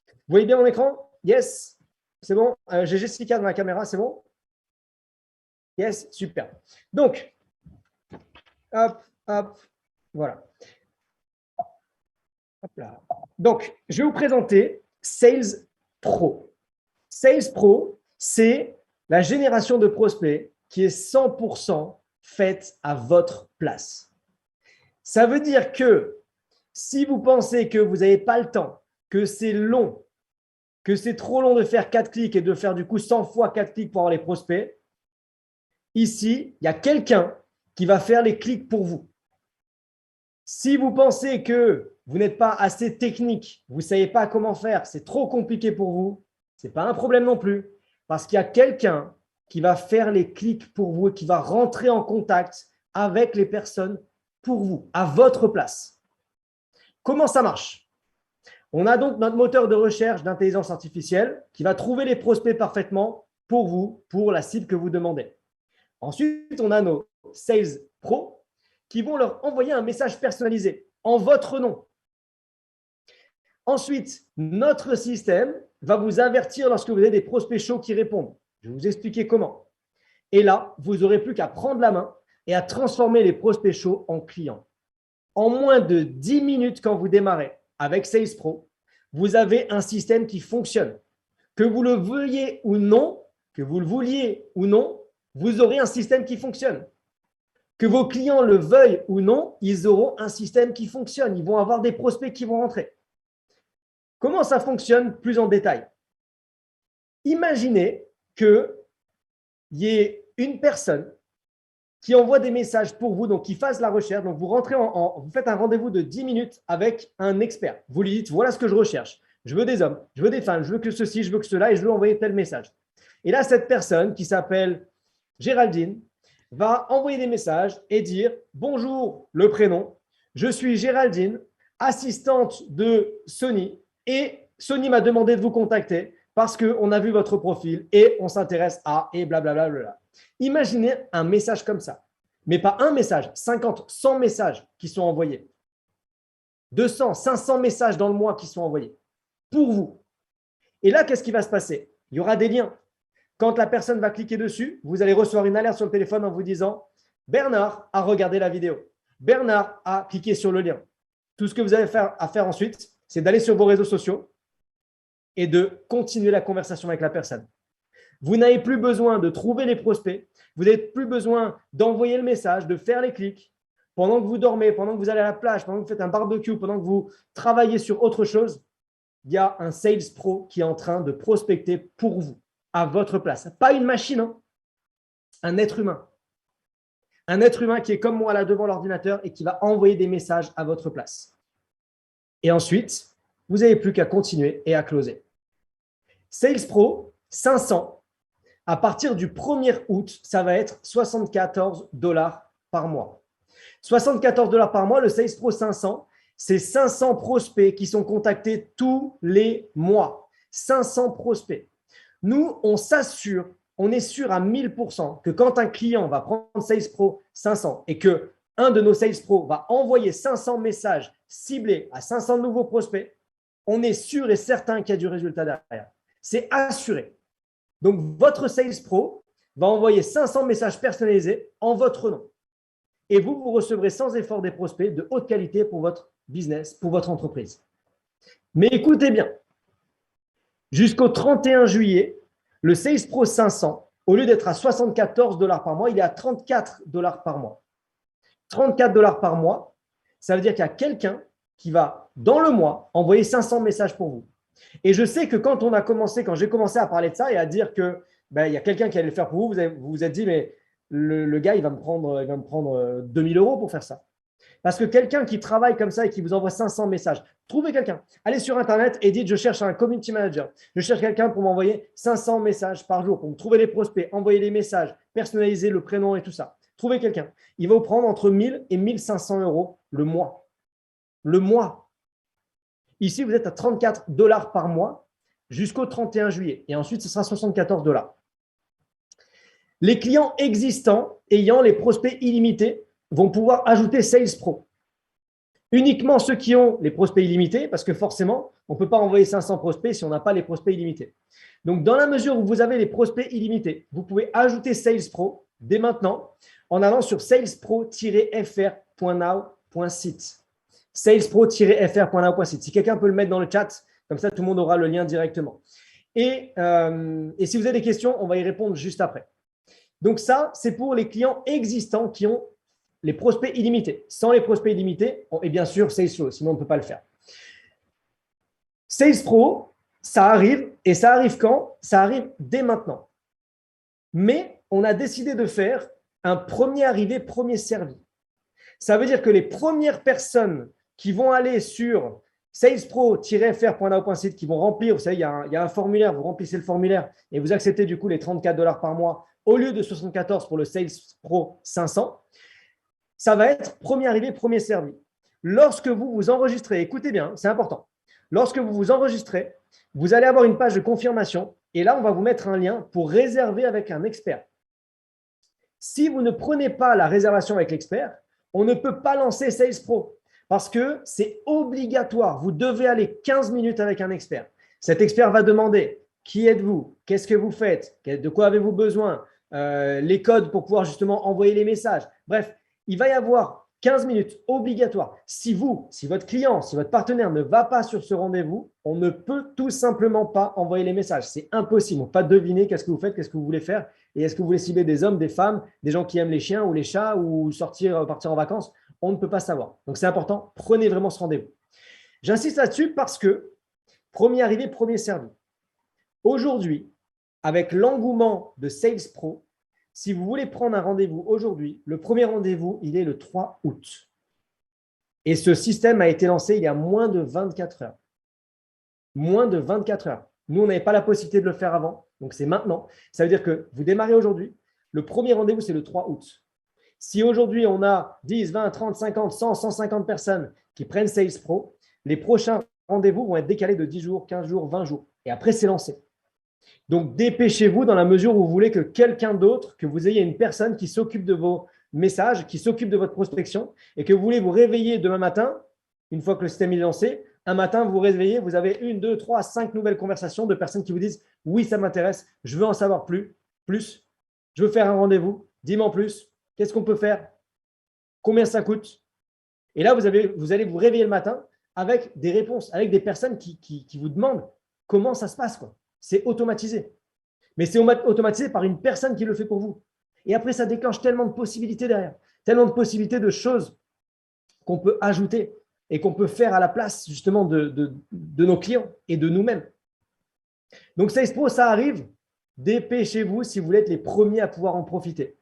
Vous voyez bien mon écran? Yes? C'est bon? J'ai Jessica dans la caméra, c'est bon? Yes? Super. Donc, hop, hop, voilà. Hop là. Donc, je vais vous présenter Sales Pro. Sales Pro, c'est la génération de prospects qui est 100% faite à votre place. Ça veut dire que si vous pensez que vous n'avez pas le temps, que c'est long, que c'est trop long de faire 4 clics et de faire du coup 100 fois 4 clics pour avoir les prospects, ici, il y a quelqu'un qui va faire les clics pour vous. Si vous pensez que vous n'êtes pas assez technique, vous ne savez pas comment faire, c'est trop compliqué pour vous, ce n'est pas un problème non plus, parce qu'il y a quelqu'un qui va faire les clics pour vous et qui va rentrer en contact avec les personnes pour vous, à votre place. Comment ça marche? On a donc notre moteur de recherche d'intelligence artificielle qui va trouver les prospects parfaitement pour vous, pour la cible que vous demandez. Ensuite, on a nos Sales Pro qui vont leur envoyer un message personnalisé en votre nom. Ensuite, notre système va vous avertir lorsque vous avez des prospects chauds qui répondent. Je vais vous expliquer comment. Et là, vous n'aurez plus qu'à prendre la main et à transformer les prospects chauds en clients. En moins de 10 minutes quand vous démarrez avec Sales Pro, vous avez un système qui fonctionne. Que vous le veuillez ou non, que vous le vouliez ou non, vous aurez un système qui fonctionne. Que vos clients le veuillent ou non, ils auront un système qui fonctionne. Ils vont avoir des prospects qui vont rentrer. Comment ça fonctionne plus en détail? Imaginez qu'il y ait une personne qui envoie des messages pour vous, donc qui fasse la recherche. Donc, vous rentrez vous faites un rendez-vous de 10 minutes avec un expert. Vous lui dites, voilà ce que je recherche. Je veux des hommes, je veux des femmes, je veux que ceci, je veux que cela, et je veux envoyer tel message. Et là, cette personne qui s'appelle Géraldine va envoyer des messages et dire, bonjour, le prénom, je suis Géraldine, assistante de Sony, et Sony m'a demandé de vous contacter parce qu'on a vu votre profil et on s'intéresse à et blablabla. Imaginez un message comme ça, mais pas un message, 50, 100 messages qui sont envoyés. 200, 500 messages dans le mois qui sont envoyés pour vous. Et là, qu'est-ce qui va se passer? Il y aura des liens. Quand la personne va cliquer dessus, vous allez recevoir une alerte sur le téléphone en vous disant « Bernard a regardé la vidéo. Bernard a cliqué sur le lien. » Tout ce que vous avez à faire ensuite, c'est d'aller sur vos réseaux sociaux et de continuer la conversation avec la personne. Vous n'avez plus besoin de trouver les prospects. Vous n'avez plus besoin d'envoyer le message, de faire les clics. Pendant que vous dormez, pendant que vous allez à la plage, pendant que vous faites un barbecue, pendant que vous travaillez sur autre chose, il y a un Sales Pro qui est en train de prospecter pour vous, à votre place. Pas une machine, hein. Un être humain. Un être humain qui est comme moi là devant l'ordinateur et qui va envoyer des messages à votre place. Et ensuite, vous n'avez plus qu'à continuer et à closer. Sales Pro 500, à partir du 1er août, ça va être 74 $ par mois. 74 $ par mois, le Sales Pro 500, c'est 500 prospects qui sont contactés tous les mois. 500 prospects. Nous, on s'assure, on est sûr à 1000% que quand un client va prendre Sales Pro 500 et que un de nos Sales Pro va envoyer 500 messages ciblés à 500 nouveaux prospects, on est sûr et certain qu'il y a du résultat derrière. C'est assuré. Donc, votre Sales Pro va envoyer 500 messages personnalisés en votre nom. Et vous recevrez sans effort des prospects de haute qualité pour votre business, pour votre entreprise. Mais écoutez bien, jusqu'au 31 juillet, le Sales Pro 500, au lieu d'être à 74 $ par mois, il est à 34 $ par mois. 34 $ par mois, ça veut dire qu'il y a quelqu'un qui va, dans le mois, envoyer 500 messages pour vous. Et je sais que quand j'ai commencé à parler de ça et à dire que il y a quelqu'un qui allait le faire pour vous, vous vous êtes dit, mais le gars, il va me prendre 2000 € pour faire ça. Parce que quelqu'un qui travaille comme ça et qui vous envoie 500 messages, trouvez quelqu'un. Allez sur Internet et dites, je cherche un community manager. Je cherche quelqu'un pour m'envoyer 500 messages par jour, pour me trouver les prospects, envoyer les messages, personnaliser le prénom et tout ça. Trouvez quelqu'un. Il va vous prendre entre 1000 et 1500 € le mois. Le mois. Ici, vous êtes à 34 $ par mois jusqu'au 31 juillet. Et ensuite, ce sera 74 $. Les clients existants ayant les prospects illimités vont pouvoir ajouter Sales Pro. Uniquement ceux qui ont les prospects illimités, parce que forcément, on ne peut pas envoyer 500 prospects si on n'a pas les prospects illimités. Donc, dans la mesure où vous avez les prospects illimités, vous pouvez ajouter Sales Pro dès maintenant en allant sur salespro-fr.now.site. salespro-fr.now.site. Si quelqu'un peut le mettre dans le chat, comme ça, tout le monde aura le lien directement. Et si vous avez des questions, on va y répondre juste après. Donc, ça, c'est pour les clients existants qui ont les prospects illimités. Sans les prospects illimités, et bien sûr, Sales Flow, sinon on ne peut pas le faire. Sales Pro, ça arrive, et ça arrive quand? Ça arrive dès maintenant. Mais on a décidé de faire un premier arrivé, premier servi. Ça veut dire que les premières personnes qui vont aller sur salespro-fr.now.site, qui vont remplir, vous savez, il y a un formulaire, vous remplissez le formulaire et vous acceptez du coup les $34 par mois au lieu de 74 pour le Sales Pro 500. Ça va être premier arrivé, premier servi. Lorsque vous vous enregistrez, écoutez bien, c'est important. Lorsque vous vous enregistrez, vous allez avoir une page de confirmation et là, on va vous mettre un lien pour réserver avec un expert. Si vous ne prenez pas la réservation avec l'expert, on ne peut pas lancer Sales Pro parce que c'est obligatoire. Vous devez aller 15 minutes avec un expert. Cet expert va demander qui êtes-vous, qu'est-ce que vous faites, de quoi avez-vous besoin, les codes pour pouvoir justement envoyer les messages. Bref, il va y avoir 15 minutes obligatoires. Si votre client, si votre partenaire ne va pas sur ce rendez-vous, on ne peut tout simplement pas envoyer les messages. C'est impossible. On ne peut pas deviner qu'est-ce que vous faites, qu'est-ce que vous voulez faire et est-ce que vous voulez cibler des hommes, des femmes, des gens qui aiment les chiens ou les chats ou partir en vacances. On ne peut pas savoir. Donc, c'est important. Prenez vraiment ce rendez-vous. J'insiste là-dessus parce que premier arrivé, premier servi. Aujourd'hui, avec l'engouement de Sales Pro, si vous voulez prendre un rendez-vous aujourd'hui, le premier rendez-vous, il est le 3 août. Et ce système a été lancé il y a moins de 24 heures. Moins de 24 heures. Nous, on n'avait pas la possibilité de le faire avant, donc c'est maintenant. Ça veut dire que vous démarrez aujourd'hui. Le premier rendez-vous, c'est le 3 août. Si aujourd'hui, on a 10, 20, 30, 50, 100, 150 personnes qui prennent Sales Pro, les prochains rendez-vous vont être décalés de 10 jours, 15 jours, 20 jours. Et après, c'est lancé. Donc, dépêchez-vous dans la mesure où vous voulez que quelqu'un d'autre, que vous ayez une personne qui s'occupe de vos messages, qui s'occupe de votre prospection et que vous voulez vous réveiller demain matin, une fois que le système est lancé, un matin, vous vous réveillez, vous avez 1, 2, 3, 5 nouvelles conversations de personnes qui vous disent « Oui, ça m'intéresse, je veux en savoir plus, je veux faire un rendez-vous, dis-moi en plus, qu'est-ce qu'on peut faire, combien ça coûte ?» Et là, vous allez vous réveiller le matin avec des réponses, avec des personnes qui vous demandent comment ça se passe, quoi. C'est automatisé. Mais c'est automatisé par une personne qui le fait pour vous. Et après, ça déclenche tellement de possibilités derrière, tellement de possibilités de choses qu'on peut ajouter et qu'on peut faire à la place justement de nos clients et de nous-mêmes. Donc, Sales Pro, ça arrive. Dépêchez-vous si vous voulez être les premiers à pouvoir en profiter.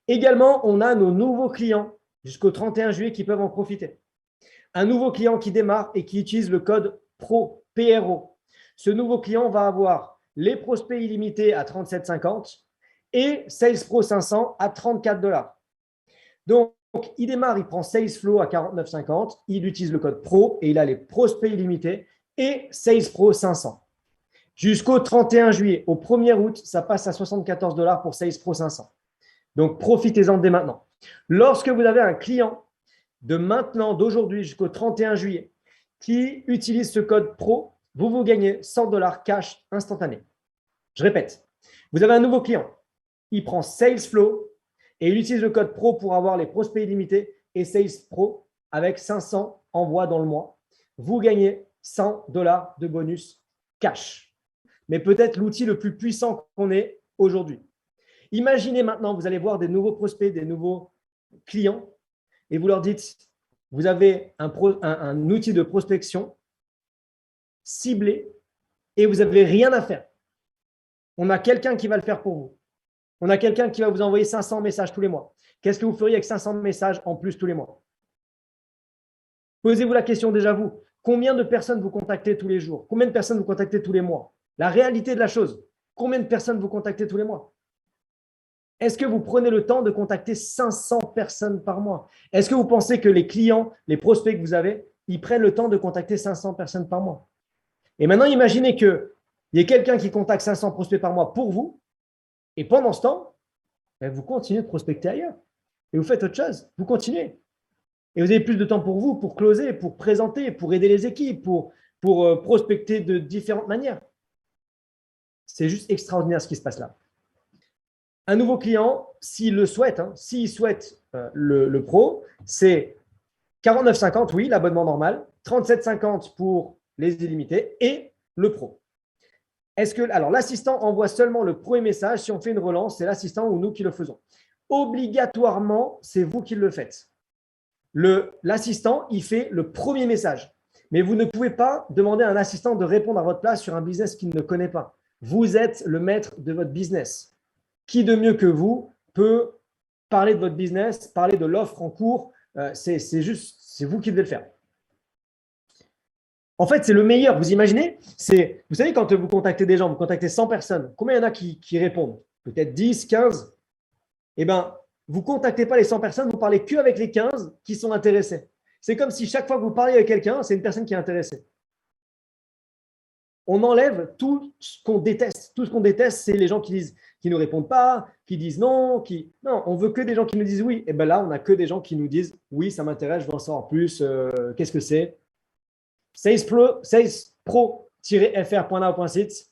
Également, on a nos nouveaux clients jusqu'au 31 juillet qui peuvent en profiter. Un nouveau client qui démarre et qui utilise le code PRO. Ce nouveau client va avoir les prospects illimités à 37,50 et Sales Pro 500 à 34 $. Donc, il démarre, il prend Sales Flow à 49,50, il utilise le code PRO et il a les prospects illimités et Sales Pro 500. Jusqu'au 31 juillet, au 1er août, ça passe à 74 $ pour Sales Pro 500. Donc, profitez-en dès maintenant. Lorsque vous avez un client de maintenant, d'aujourd'hui jusqu'au 31 juillet, qui utilise ce code PRO, vous gagnez 100 $ cash instantané. Je répète, vous avez un nouveau client, il prend Sales Flow et il utilise le code PRO pour avoir les prospects illimités et Sales Pro avec 500 envois dans le mois. Vous gagnez 100 $ de bonus cash. Mais peut-être l'outil le plus puissant qu'on ait aujourd'hui. Imaginez maintenant, vous allez voir des nouveaux prospects, des nouveaux clients et vous leur dites, vous avez un outil de prospection ciblé et vous n'avez rien à faire. On a quelqu'un qui va le faire pour vous. On a quelqu'un qui va vous envoyer 500 messages tous les mois. Qu'est-ce que vous feriez avec 500 messages en plus tous les mois? Posez-vous la question déjà vous. Combien de personnes vous contactez tous les jours? Combien de personnes vous contactez tous les mois? La réalité de la chose, combien de personnes vous contactez tous les mois? Est-ce que vous prenez le temps de contacter 500 personnes par mois? Est-ce que vous pensez que les clients, les prospects que vous avez, ils prennent le temps de contacter 500 personnes par mois? Et maintenant, imaginez qu'il y ait quelqu'un qui contacte 500 prospects par mois pour vous, et pendant ce temps, vous continuez de prospecter ailleurs. Et vous faites autre chose. Vous continuez. Et vous avez plus de temps pour vous, pour closer, pour présenter, pour aider les équipes, pour prospecter de différentes manières. C'est juste extraordinaire ce qui se passe là. Un nouveau client, s'il le souhaite, s'il souhaite le pro, c'est 49,50, oui, l'abonnement normal, 37,50 pour les illimités et le pro. Alors, l'assistant envoie seulement le premier message. Si on fait une relance, c'est l'assistant ou nous qui le faisons. Obligatoirement, c'est vous qui le faites. L'assistant, il fait le premier message. Mais vous ne pouvez pas demander à un assistant de répondre à votre place sur un business qu'il ne connaît pas. Vous êtes le maître de votre business. Qui de mieux que vous peut parler de votre business, parler de l'offre en cours? C'est vous qui devez le faire. En fait, c'est le meilleur. Vous imaginez? Vous savez, quand vous contactez des gens, vous contactez 100 personnes, combien il y en a qui répondent? Peut-être 10, 15? Eh bien, vous ne contactez pas les 100 personnes, vous parlez qu'avec les 15 qui sont intéressés. C'est comme si chaque fois que vous parlez avec quelqu'un, c'est une personne qui est intéressée. On enlève tout ce qu'on déteste. Tout ce qu'on déteste, c'est les gens qui ne répondent pas, qui disent non, Non, on veut que des gens qui nous disent oui. Et bien là, on n'a que des gens qui nous disent oui, ça m'intéresse, je veux en savoir plus. Qu'est-ce que c'est? salespro-fr.now.site.